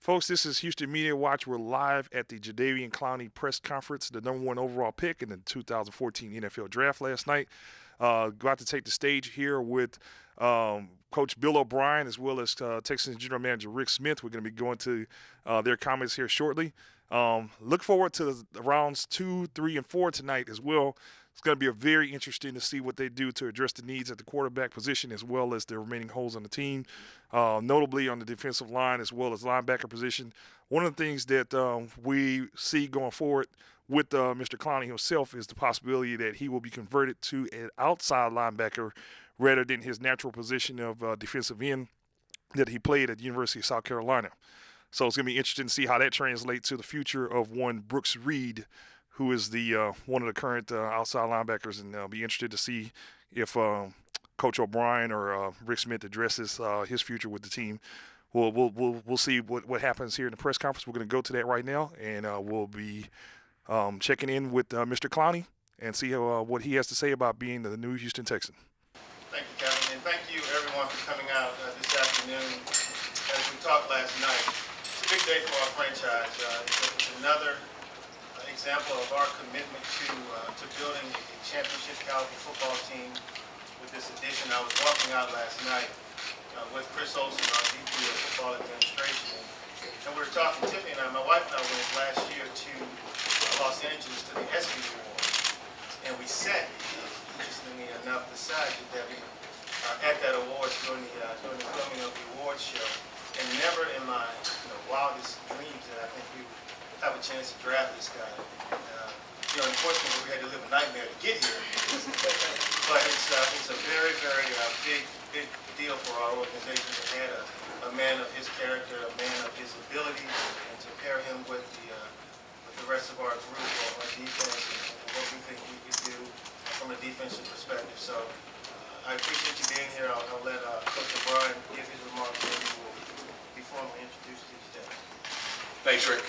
Folks, this is Houston Media Watch. We're live at the Jadeveon Clowney press conference, the number one overall pick in the 2014 NFL Draft last night. About to take the stage here with Coach Bill O'Brien as well as Texans General Manager Rick Smith. We're going to be going to their comments here shortly. Look forward to the rounds 2, 3, and 4 tonight as well. It's going to be very interesting to see what they do to address the needs at the quarterback position as well as the remaining holes on the team, notably on the defensive line as well as linebacker position. One of the things that we see going forward with Mr. Clowney himself is the possibility that he will be converted to an outside linebacker rather than his natural position of defensive end that he played at the University of South Carolina. So it's going to be interesting to see how that translates to the future of one Brooks Reed, who is the one of the current outside linebackers, and I'll be interested to see if Coach O'Brien or Rick Smith addresses his future with the team. We'll see what happens here in the press conference. We're going to go to that right now, and we'll be checking in with Mr. Clowney and see what he has to say about being the new Houston Texan. Thank you, Kevin, and thank you everyone for coming out this afternoon. As we talked last night, it's a big day for our franchise. It's another example of our commitment to building a championship caliber football team with this addition. I was walking out last night with Chris Olsen, our VP of Football Administration, and we were talking, Tiffany and I, my wife and I went last year to Los Angeles to the ESPY Awards, and we sat, interestingly enough, beside Jadeveon at that awards during the filming of the awards show, and never in my wildest dreams that I think we would have a chance to draft this guy. Unfortunately, we had to live a nightmare to get here. But it's a very, very big deal for our organization to add a man of his character, a man of his abilities, and to pair him with the rest of our group on defense and what we think we could do from a defensive perspective. So I appreciate you being here. I'll let Coach O'Brien give his remarks, and we will be formally introduced to you today. Thanks, Rick.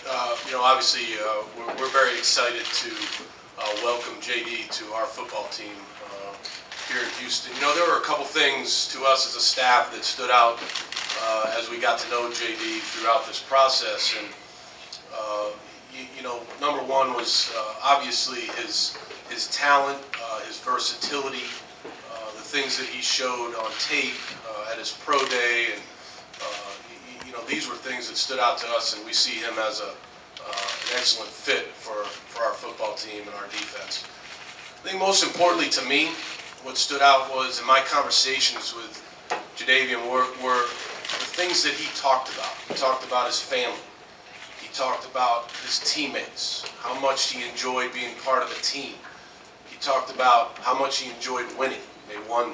Obviously, we're very excited to welcome JD to our football team here in Houston. There were a couple things to us as a staff that stood out as we got to know JD throughout this process. And, number one was obviously his talent, his versatility, the things that he showed on tape at his pro day, and these were things that stood out to us, and we see him as an excellent fit for our football team and our defense. I think most importantly to me, what stood out was in my conversations with Jadeveon were the things that he talked about. He talked about his family. He talked about his teammates, how much he enjoyed being part of a team. He talked about how much he enjoyed winning. They won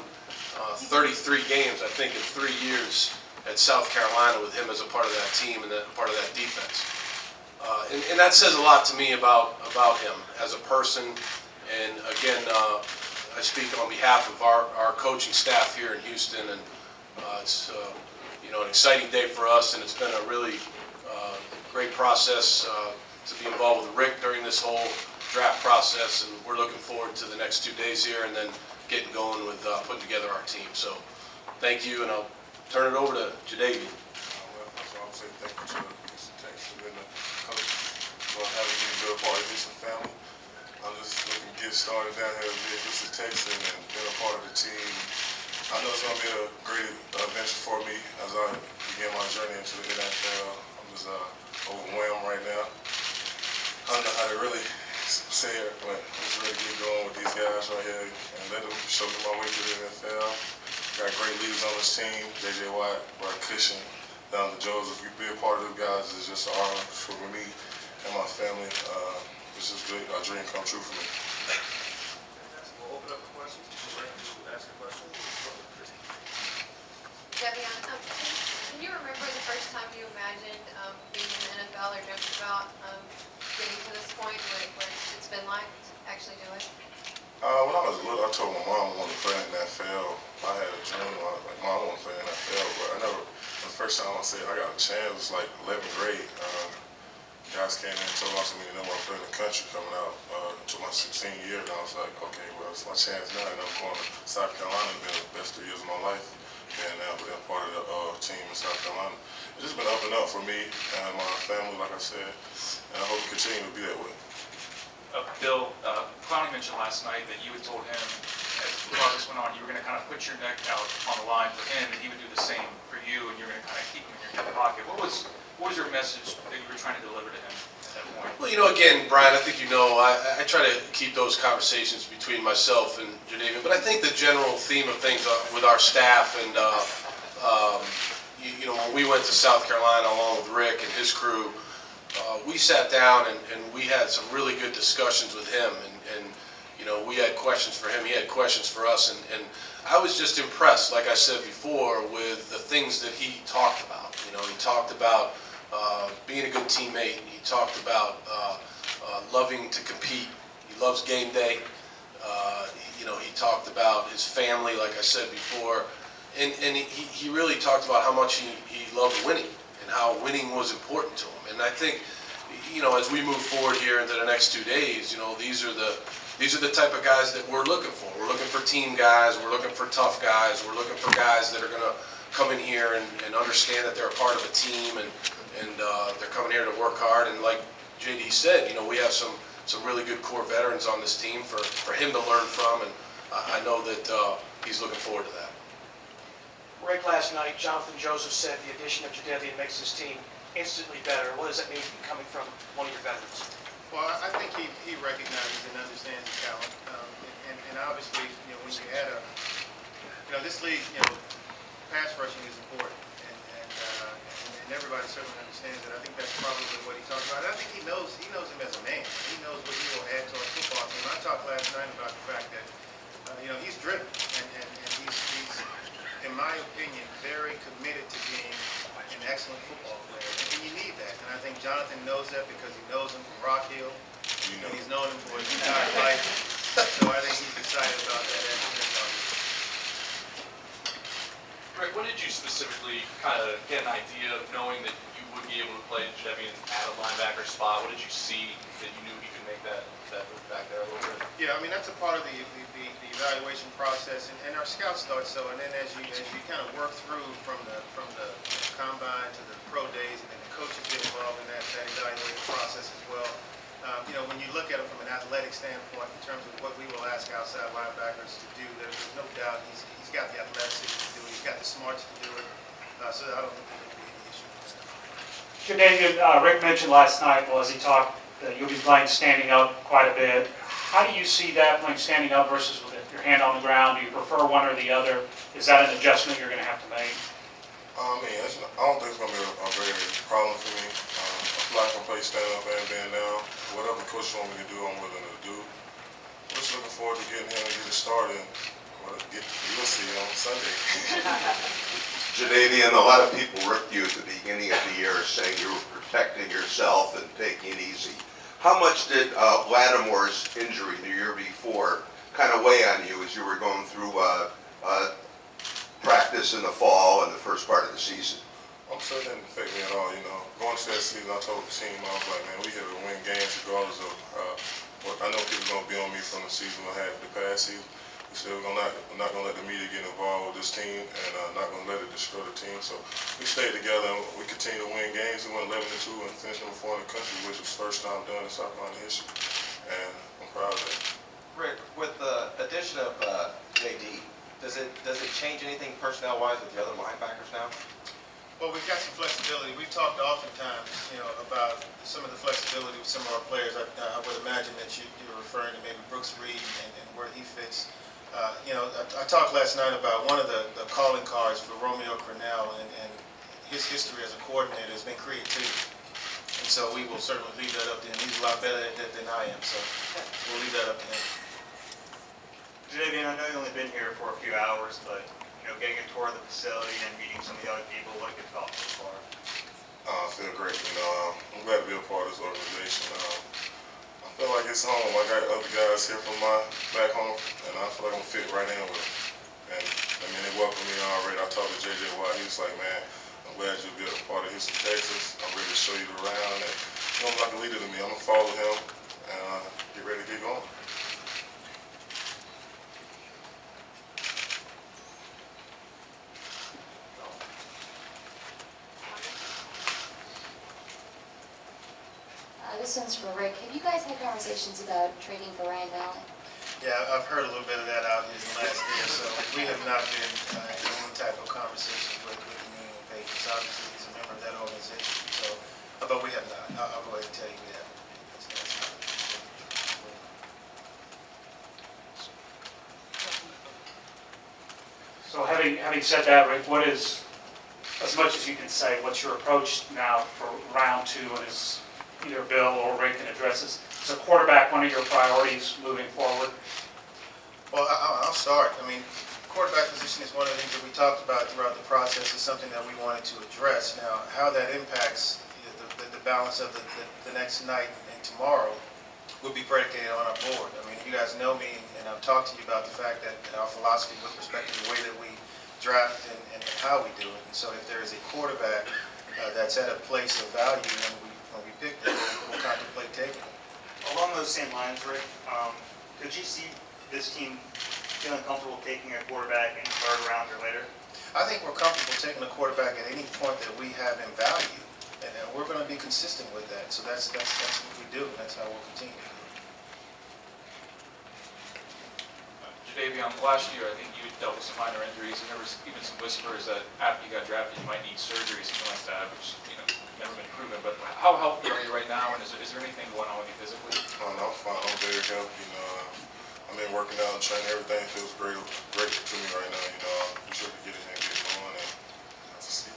33 games, I think, in 3 years at South Carolina with him as a part of that team and part of that defense. And that says a lot to me about him as a person. And again, I speak on behalf of our coaching staff here in Houston, and it's an exciting day for us, and it's been a really great process to be involved with Rick during this whole draft process, and we're looking forward to the next 2 days here and then getting going with putting together our team. So thank you, and I'll turn it over to Jadeveon. Well, first of all, I would say thank you to Mr. Texas and the coach for having me be a part of this family. I'm just looking to get started down here with Mr. Texas and being a part of the team. I know it's going to be a great adventure for me as I begin my journey into the NFL. I'm just overwhelmed right now. I don't know how to really say it, but I'm just ready to get going with these guys right here and let them show me my way to the NFL. Got great leaders on this team, J.J. Watt, Bart Cushion, down to Joseph. Being a part of those guys is just an honor for me and my family. It's just good, a dream come true for me. We'll open up for questions. Ask a question. Jadeveon, can you remember the first time you imagined being in the NFL or dreamt about getting to this point, what it's been like to actually do it? When I was little, I told my mom I wanted to play in the NFL. I had a dream, like, Mom, I want to play in the NFL, but I never, the first time I said I got a chance was like 11th grade. Guys came in and told me I didn't want to play in the country coming out to my 16th year, and I was like, okay, well, it's my chance now, and I'm going to South Carolina, and been the best 3 years of my life. being now, but they're part of the team in South Carolina. It's just been up and up for me and my family, like I said, and I hope it continue to be that way. Bill, Clowney mentioned last night that you had told him, as the process went on, you were going to kind of put your neck out on the line for him, and he would do the same for you, and you're going to kind of keep him in your hip pocket. What was your message that you were trying to deliver to him at that point? Well, you know, again, Brian, I think you know, I try to keep those conversations between myself and Jadeveon, but I think the general theme of things with our staff and, you know, when we went to South Carolina along with Rick and his crew, we sat down and we had some really good discussions with him, and you know, we had questions for him, he had questions for us, and I was just impressed, like I said before, with the things that he talked about. You know, he talked about being a good teammate. He talked about loving to compete. He loves game day. You know, he talked about his family, like I said before, and he really talked about how much he loved winning and how winning was important to him. And I think, you know, as we move forward here into the next 2 days, you know, these are the type of guys that we're looking for. We're looking for team guys. We're looking for tough guys. We're looking for guys that are going to come in here and understand that they're a part of a team and they're coming here to work hard. And like JD said, you know, we have some really good core veterans on this team for him to learn from, and I know that he's looking forward to that. Rick, last night, Jonathan Joseph said the addition of Jadeveon makes his team instantly better. What does that mean coming from one of your veterans? Well, I think he recognizes and understands the talent, and obviously, you know, when you add this league, you know, pass rushing is important, and everybody certainly understands it. I think that's probably what he talked about. And I think he knows him as a man. He knows what he will add to our football team. I talked last night about the fact that, you know, he's driven, and he's, in my opinion, very committed to being an excellent football player, and you need that. And I think Jonathan knows that because he knows him from Rock Hill, and he's known him for his entire life. So I think he's excited about that. Rick, when did you specifically kind of get an idea of knowing that you would be able to play Jadeveon at a linebacker spot? What did you see that you knew he could make that move back there a little bit? Yeah, I mean, that's a part of the evaluation process, and our scouts thought so. And then as you kind of work through from the combine to the pro days, and then the coaches get involved in that evaluation process as well. You know, when you look at him from an athletic standpoint, in terms of what we will ask outside linebackers to do, there's no doubt he's got the athleticism to do it. He's got the smarts to do it. So I don't think there'll be any issue with that. Jadeveon, Rick mentioned last night, well, as he talked, that you'll be playing standing up quite a bit. How do you see that playing standing up versus with your hand on the ground? Do you prefer one or the other? Is that an adjustment you're going to have to make? I mean, I don't think it's going to be a very problem for me. I feel like I can play stand up and bend down. Whatever the coach wants me to do, I'm willing to do. I'm just looking forward to getting him to get it started. You'll see on Sunday. Jadeveon, a lot of people ripped you at the beginning of the year saying you were protecting yourself and taking it easy. How much did Lattimore's injury the year before kind of weigh on you as you were going through practice in the fall and the first part of the season? I'm sure it didn't affect me at all, you know. Going to that season, I told the team, I was like, man, we here to win games regardless of what I know people are going to be on me from the season I had the past season. We said we're not going to let the media get involved with this team and not going to let it destroy the team. So we stayed together and we continued to win games. We went 11-2 and finished number 4 in the country, which was first time done in South Carolina history. And I'm proud of that. Rick, with the addition of JD, does it change anything personnel-wise with the other linebackers now? Well, we've got some flexibility. We've talked oftentimes, you know, about some of the flexibility with some of our players. I would imagine that you're referring to maybe Brooks Reed and where he fits. You know, I talked last night about one of the calling cards for Romeo Cornell, and his history as a coordinator has been creativity. And so we will certainly leave that up to him. He's a lot better at that than I am, so we'll leave that up to him. Jadeveon, I know you've only been here for a few hours, but you know, getting a tour of the facility and meeting some of the other people, what have you thought so far? I feel great. You know, I'm glad to be a part of this organization. I feel like it's home. I got other guys here from my back home, and I feel like I'm fit right in with them. And I mean, they welcome me already. I talked to JJ Watt. He was like, man, I'm glad you'll be a part of Houston, Texas. I'm ready to show you around. And you know, I'm like a leader to me. I'm gonna follow him and get ready to get going. this one's for Rick. Have you guys had conversations about trading for Ryan Allen? Yeah, I've heard a little bit of that out here in the last day or so. We have not been in any type of conversation with the Union Patriots. Obviously, he's a member of that organization, so, but we have not. I'll go ahead and tell you we haven't. That's not. So having said that, Rick, what is, as much as you can say, what's your approach now for round 2, and is either Bill or Rick can address this? Is a quarterback one of your priorities moving forward? Well, I'll start. I mean, quarterback position is one of the things that we talked about throughout the process. Is something that we wanted to address. Now, how that impacts the balance of the next night and tomorrow would be predicated on our board. I mean, you guys know me, and I've talked to you about the fact that our philosophy with respect to the way that we draft and how we do it. And so if there is a quarterback that's at a place of value when we pick them, we'll contemplate taking it. Along those same lines, Rick, could you see this team feeling comfortable taking a quarterback in the 3rd round or later? I think we're comfortable taking a quarterback at any point that we have in value, and we're going to be consistent with that. So that's what we do, and that's how we'll continue to do it. Jadeveon, last year I think you dealt with some minor injuries, and there was even some whispers that after you got drafted you might need surgery, something like that, which never been proven. But how healthy are you right now, and is there anything going on with you physically? Oh, no, I'm fine. I'm very healthy. I've been working out and training. Everything feels great to me right now. I'm sure to get in there and get going, and have to see.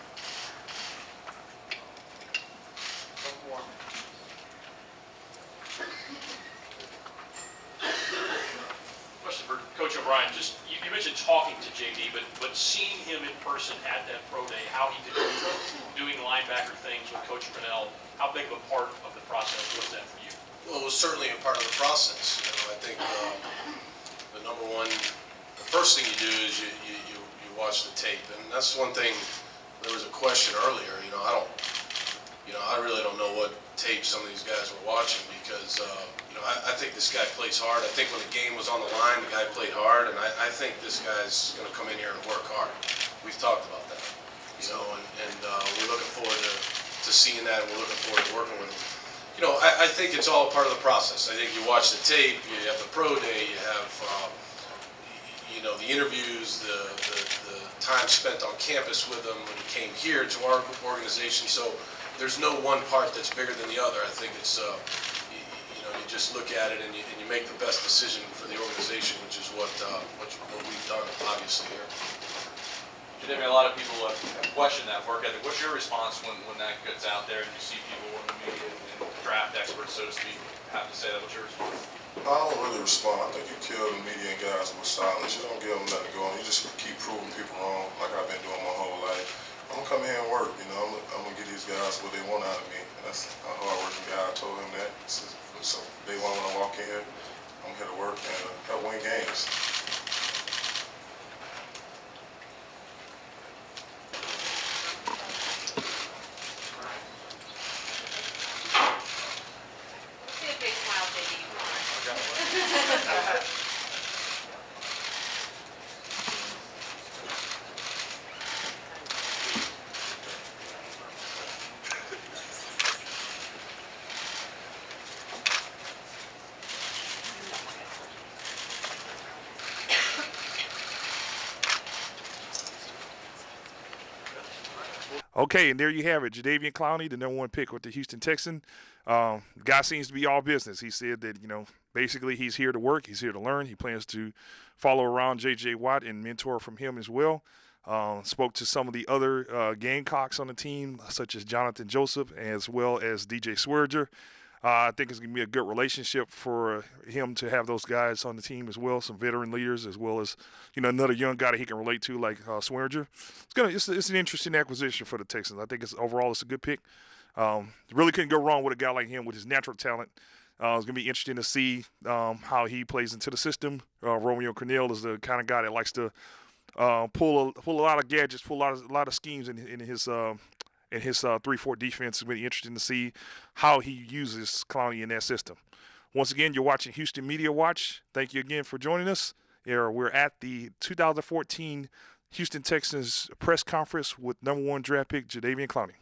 Question for Coach O'Brien. Just you mentioned talking to JD, but seeing him in person at that pro day, how he did doing linebacker things with Coach Grinnell, how big of a part of the process was that for you? Well, it was certainly a part of the process. I think the first thing you do is you watch the tape, and that's one thing. There was a question earlier. I really don't know what tape some of these guys were watching because I think this guy plays hard. I think when the game was on the line, the guy played hard, and I think this guy's going to come in here and work hard. We've talked about that, and we're looking forward to seeing that, and we're looking forward to working with him. I think it's all part of the process. I think you watch the tape, you have the pro day, you have the interviews, the time spent on campus with him when he came here to our organization. So there's no one part that's bigger than the other. I think it's you just look at it and you make the best decision for the organization, which is what we've done obviously here. Jadeveon, a lot of people have questioned that work ethic. What's your response when that gets out there and you see people in the media and draft experts, so to speak, have to say that? What's your response? I don't really respond. I think you kill the media and guys with silence. You don't give them nothing to go on. You just keep proving people wrong like I've been doing my whole life. I'm going to come here and work. I'm going to get these guys what they want out of me. And that's a hard-working guy. I told him that. So day one when I walk in here, I'm here to work and help win games. Okay, and there you have it. Jadeveon Clowney, the #1 pick with the Houston Texans. The guy seems to be all business. He said that, basically he's here to work. He's here to learn. He plans to follow around J.J. Watt and mentor from him as well. Spoke to some of the other Gamecocks on the team, such as Jonathan Joseph, as well as DJ Swearinger. I think it's going to be a good relationship for him to have those guys on the team as well, some veteran leaders, as well as, another young guy that he can relate to like Swearinger. It's an interesting acquisition for the Texans. I think overall it's a good pick. Really couldn't go wrong with a guy like him with his natural talent. It's going to be interesting to see how he plays into the system. Romeo Crennel is the kind of guy that likes to pull a lot of gadgets, pull a lot of schemes in his 3-4 defense. Is really interesting to see how he uses Clowney in that system. Once again, you're watching Houston Media Watch. Thank you again for joining us. We're at the 2014 Houston Texans press conference with #1 draft pick Jadeveon Clowney.